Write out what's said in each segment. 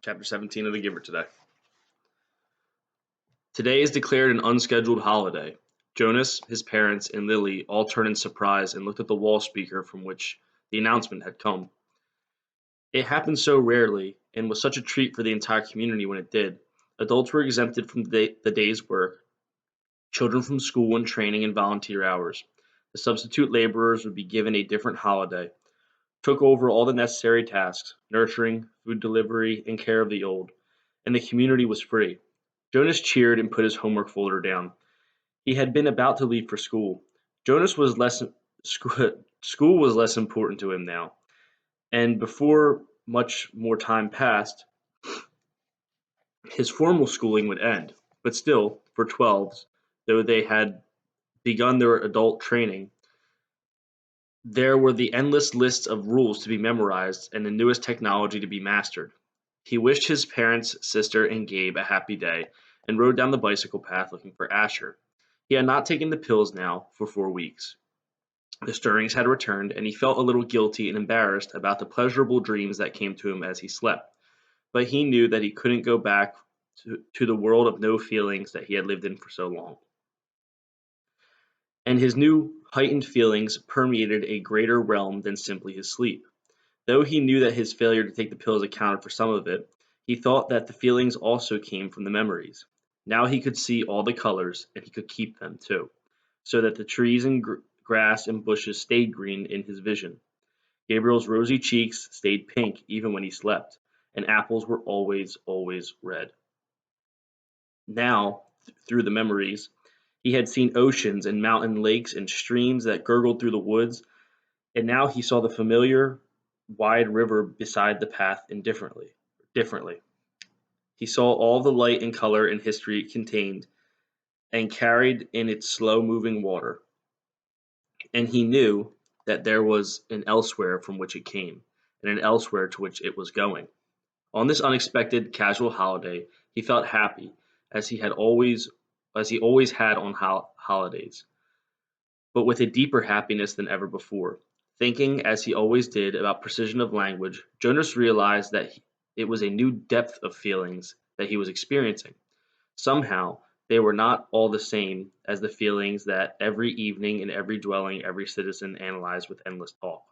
Chapter 17 of The Giver today. Today is declared an unscheduled holiday. Jonas, his parents, and Lily all turned in surprise and looked at the wall speaker from which the announcement had come. It happened so rarely and was such a treat for the entire community when it did. Adults were exempted from the day's work, children from school and training and volunteer hours. The substitute laborers would be given a different holiday, took over all the necessary tasks, nurturing, food delivery, and care of the old, and the community was free. Jonas cheered and put his homework folder down. He had been about to leave for school. Jonas was less school was less important to him now, and before much more time passed, his formal schooling would end. But still, for 12s, though they had begun their adult training, there were the endless lists of rules to be memorized and the newest technology to be mastered. He wished his parents, sister, and Gabe a happy day and rode down the bicycle path looking for Asher. He had not taken the pills now for 4 weeks. The stirrings had returned, and he felt a little guilty and embarrassed about the pleasurable dreams that came to him as he slept. But he knew that he couldn't go back to the world of no feelings that he had lived in for so long. And his new heightened feelings permeated a greater realm than simply his sleep. Though he knew that his failure to take the pills accounted for some of it, he thought that the feelings also came from the memories. Now he could see all the colors, and he could keep them too, so that the trees and grass and bushes stayed green in his vision. Gabriel's rosy cheeks stayed pink even when he slept, and apples were always red. Now, through the memories, he had seen oceans and mountain lakes and streams that gurgled through the woods, and now he saw the familiar wide river beside the path differently. He saw all the light and color and history it contained and carried in its slow-moving water. And he knew that there was an elsewhere from which it came, and an elsewhere to which it was going. On this unexpected casual holiday, he felt happy, as he always had on holidays, but with a deeper happiness than ever before. Thinking, as he always did, about precision of language, Jonas realized that it was a new depth of feelings that he was experiencing. Somehow, they were not all the same as the feelings that every evening in every dwelling every citizen analyzed with endless talk.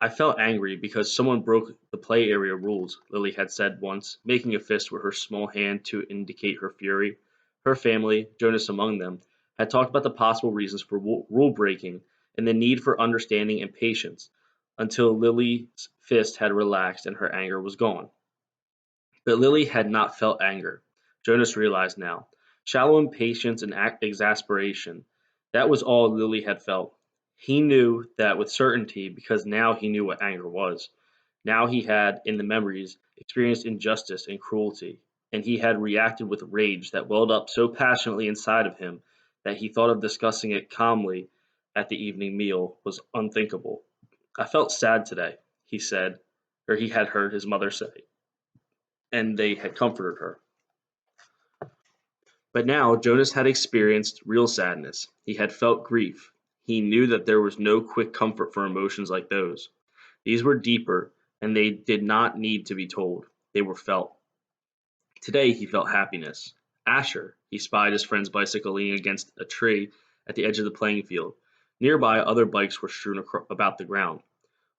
I felt angry because someone broke the play area rules, Lily had said once, making a fist with her small hand to indicate her fury. Her family, Jonas among them, had talked about the possible reasons for rule breaking and the need for understanding and patience, until Lily's fist had relaxed and her anger was gone. But Lily had not felt anger, Jonas realized now. Shallow impatience and exasperation. That was all Lily had felt. He knew that with certainty because now he knew what anger was. Now he had, in the memories, experienced injustice and cruelty, and he had reacted with rage that welled up so passionately inside of him that he thought of discussing it calmly at the evening meal was unthinkable. I felt sad today, he said, or he had heard his mother say, and they had comforted her. But now Jonas had experienced real sadness. He had felt grief. He knew that there was no quick comfort for emotions like those. These were deeper, and they did not need to be told. They were felt. Today he felt happiness. Asher, he spied his friend's bicycle leaning against a tree at the edge of the playing field. Nearby, other bikes were strewn about the ground.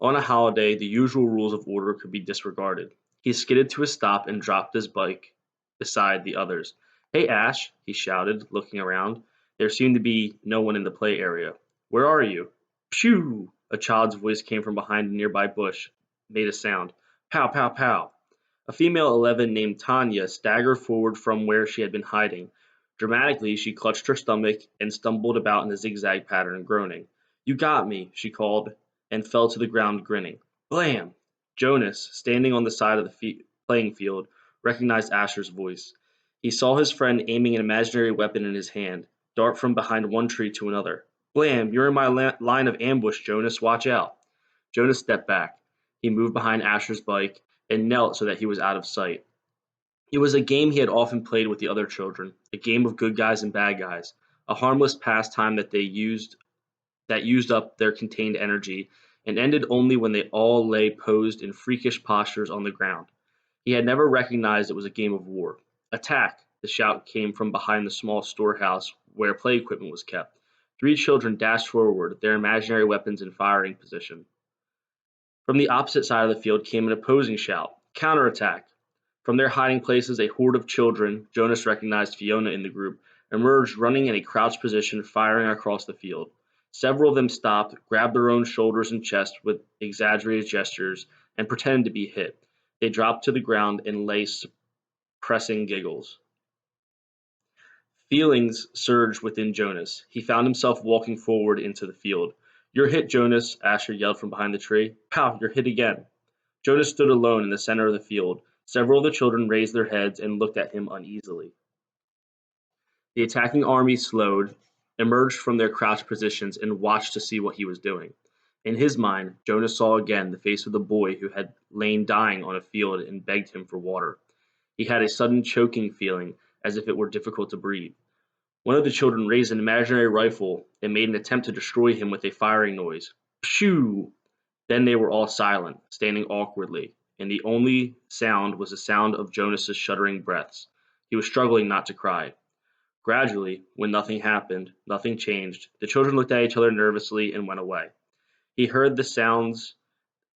On a holiday, the usual rules of order could be disregarded. He skidded to a stop and dropped his bike beside the others. "Hey, Ash," he shouted, looking around. There seemed to be no one in the play area. "Where are you?" "Phew!" A child's voice came from behind a nearby bush, made a sound. "Pow, pow, pow!" A female 11 named Tanya staggered forward from where she had been hiding. Dramatically, she clutched her stomach and stumbled about in a zigzag pattern, groaning. "You got me," she called, and fell to the ground grinning. Blam! Jonas, standing on the side of the playing field, recognized Asher's voice. He saw his friend aiming an imaginary weapon in his hand, dart from behind one tree to another. "Blam! You're in my line of ambush, Jonas. Watch out." Jonas stepped back. He moved behind Asher's bike and knelt so that he was out of sight. It was a game he had often played with the other children, a game of good guys and bad guys, a harmless pastime that used up their contained energy and ended only when they all lay posed in freakish postures on the ground. He had never recognized it was a game of war. Attack! The shout came from behind the small storehouse where play equipment was kept. Three children dashed forward, their imaginary weapons in firing position. From the opposite side of the field came an opposing shout. Counterattack! From their hiding places, a horde of children, Jonas recognized Fiona in the group, emerged running in a crouched position, firing across the field. Several of them stopped, grabbed their own shoulders and chest with exaggerated gestures, and pretended to be hit. They dropped to the ground and lay suppressing giggles. Feelings surged within Jonas. He found himself walking forward into the field. "You're hit, Jonas," Asher yelled from behind the tree. "Pow, you're hit again." Jonas stood alone in the center of the field. Several of the children raised their heads and looked at him uneasily. The attacking army slowed, emerged from their crouched positions, and watched to see what he was doing. In his mind, Jonas saw again the face of the boy who had lain dying on a field and begged him for water. He had a sudden choking feeling, as if it were difficult to breathe. One of the children raised an imaginary rifle and made an attempt to destroy him with a firing noise. Pshoo! Then they were all silent, standing awkwardly, and the only sound was the sound of Jonas's shuddering breaths. He was struggling not to cry. Gradually, when nothing happened, nothing changed, the children looked at each other nervously and went away. He heard the sounds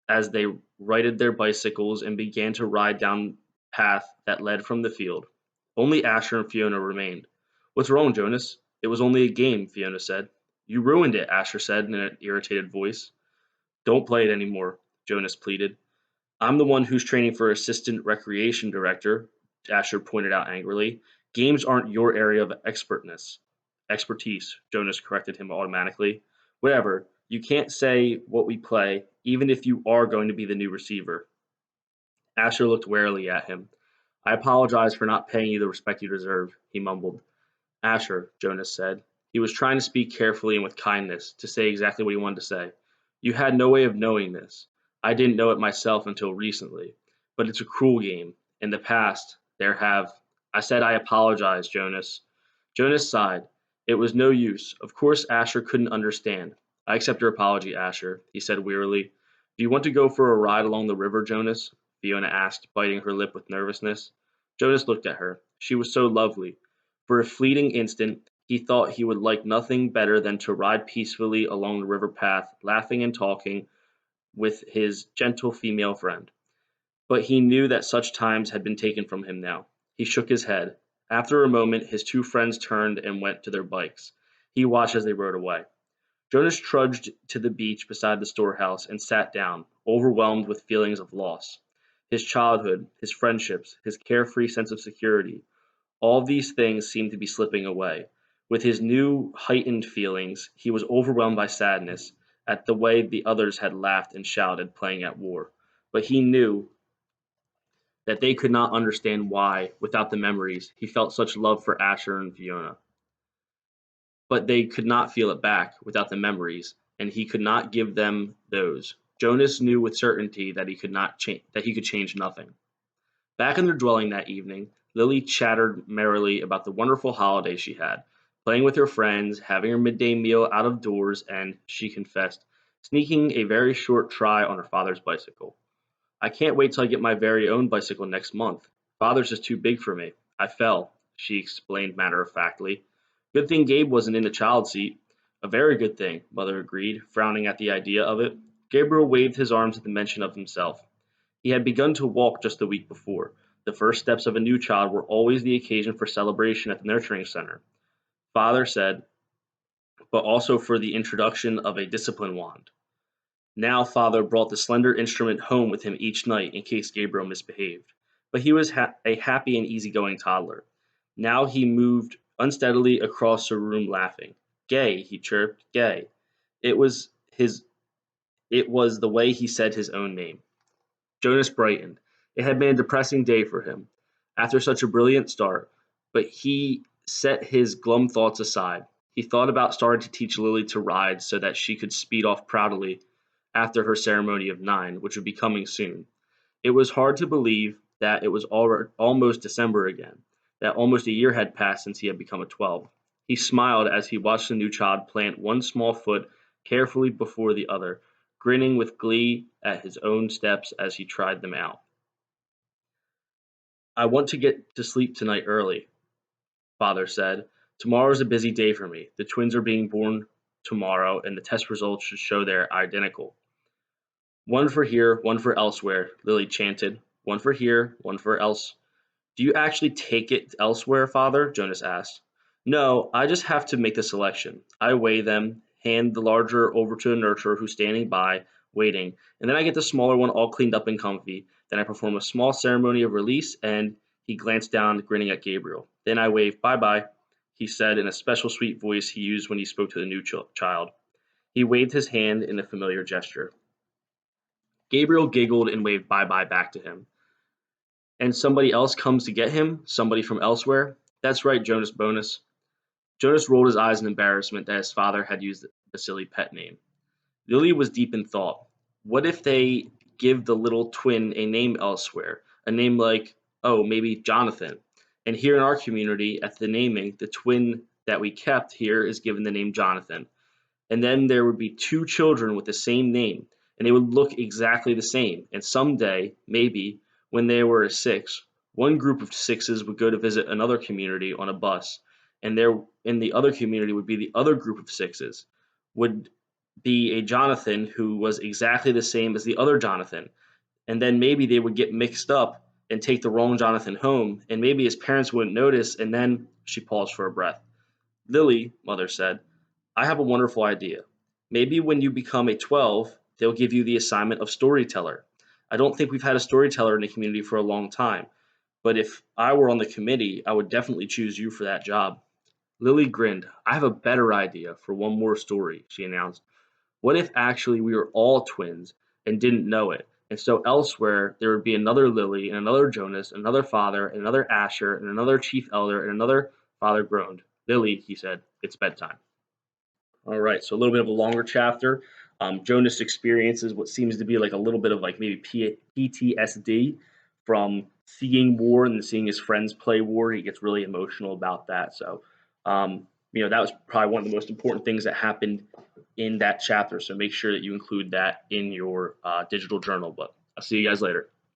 as they righted their bicycles and began to ride down the path that led from the field. Only Asher and Fiona remained. "What's wrong, Jonas?" "It was only a game," Fiona said. "You ruined it," Asher said in an irritated voice. "Don't play it anymore," Jonas pleaded. "I'm the one who's training for assistant recreation director," Asher pointed out angrily. "Games aren't your area of expertise," Jonas corrected him automatically. "Whatever, you can't say what we play, even if you are going to be the new receiver." Asher looked warily at him. "I apologize for not paying you the respect you deserve," he mumbled. "Asher," Jonas said. He was trying to speak carefully and with kindness, to say exactly what he wanted to say. "You had no way of knowing this. I didn't know it myself until recently. But it's a cruel game. In the past, there have—" "I said I apologize, Jonas." Jonas sighed. It was no use. Of course Asher couldn't understand. "I accept your apology, Asher," he said wearily. "Do you want to go for a ride along the river, Jonas?" Fiona asked, biting her lip with nervousness. Jonas looked at her. She was so lovely. For a fleeting instant, he thought he would like nothing better than to ride peacefully along the river path, laughing and talking with his gentle female friend. But he knew that such times had been taken from him now. He shook his head. After a moment, his two friends turned and went to their bikes. He watched as they rode away. Jonas trudged to the beach beside the storehouse and sat down, overwhelmed with feelings of loss. His childhood, his friendships, his carefree sense of security, all these things seemed to be slipping away. With his new heightened feelings, he was overwhelmed by sadness at the way the others had laughed and shouted, playing at war. But he knew that they could not understand why, without the memories, he felt such love for Asher and Fiona. But they could not feel it back without the memories, and he could not give them those. Jonas knew with certainty that he could change nothing. Back in their dwelling that evening, Lily chattered merrily about the wonderful holiday she had, playing with her friends, having her midday meal out of doors, and, she confessed, sneaking a very short try on her father's bicycle. "I can't wait till I get my very own bicycle next month. Father's is too big for me. I fell," she explained matter-of-factly. "Good thing Gabe wasn't in the child seat." "A very good thing," Mother agreed, frowning at the idea of it. Gabriel waved his arms at the mention of himself. He had begun to walk just the week before. The first steps of a new child were always the occasion for celebration at the nurturing center, Father said, but also for the introduction of a discipline wand. Now Father brought the slender instrument home with him each night in case Gabriel misbehaved. But he was a happy and easygoing toddler. Now he moved unsteadily across the room laughing. "Gay," he chirped, "Gay." It was his it was the way he said his own name. Jonas brightened. It had been a depressing day for him, after such a brilliant start, but he set his glum thoughts aside. He thought about starting to teach Lily to ride so that she could speed off proudly after her ceremony of 9, which would be coming soon. It was hard to believe that it was almost December again, that almost a year had passed since he had become a 12. He smiled as he watched the new child plant one small foot carefully before the other, grinning with glee at his own steps as he tried them out. I want to get to sleep tonight early, Father said. Tomorrow's a busy day for me. The twins are being born tomorrow, and the test results should show they're identical. One for here, one for elsewhere, Lily chanted. One for here, one for else. Do you actually take it elsewhere, Father? Jonas asked. No, I just have to make the selection. I weigh them, hand the larger over to the nurturer who's standing by, waiting, and then I get the smaller one all cleaned up and comfy. Then I perform a small ceremony of release, and he glanced down, grinning at Gabriel. Then I wave bye-bye, he said in a special sweet voice he used when he spoke to the new child. He waved his hand in a familiar gesture. Gabriel giggled and waved bye-bye back to him. And somebody else comes to get him? Somebody from elsewhere? That's right, Jonas Bonus. Jonas rolled his eyes in embarrassment that his father had used the silly pet name. Lily was deep in thought. What if they give the little twin a name elsewhere? A name like, oh, maybe Jonathan. And here in our community, at the naming, the twin that we kept here is given the name Jonathan. And then there would be two children with the same name, and they would look exactly the same. And someday, maybe, when they were six, one group of sixes would go to visit another community on a bus, and there in the other community would be the other group of sixes, would be a Jonathan who was exactly the same as the other Jonathan. And then maybe they would get mixed up and take the wrong Jonathan home, and maybe his parents wouldn't notice, and then she paused for a breath. Lily, Mother said, I have a wonderful idea. Maybe when you become a 12, they'll give you the assignment of storyteller. I don't think we've had a storyteller in the community for a long time, but if I were on the committee, I would definitely choose you for that job. Lily grinned. I have a better idea for one more story, she announced. What if actually we were all twins and didn't know it? And so elsewhere there would be another Lily and another Jonas, another father, and another Asher, and another chief elder, and another father groaned. Lily, he said, it's bedtime. All right, so a little bit of a longer chapter. Jonas experiences what seems to be like a little bit of like maybe PTSD from seeing war and seeing his friends play war. He gets really emotional about that. So, that was probably one of the most important things that happened in that chapter. So make sure that you include that in your digital journal. But I'll see you guys later.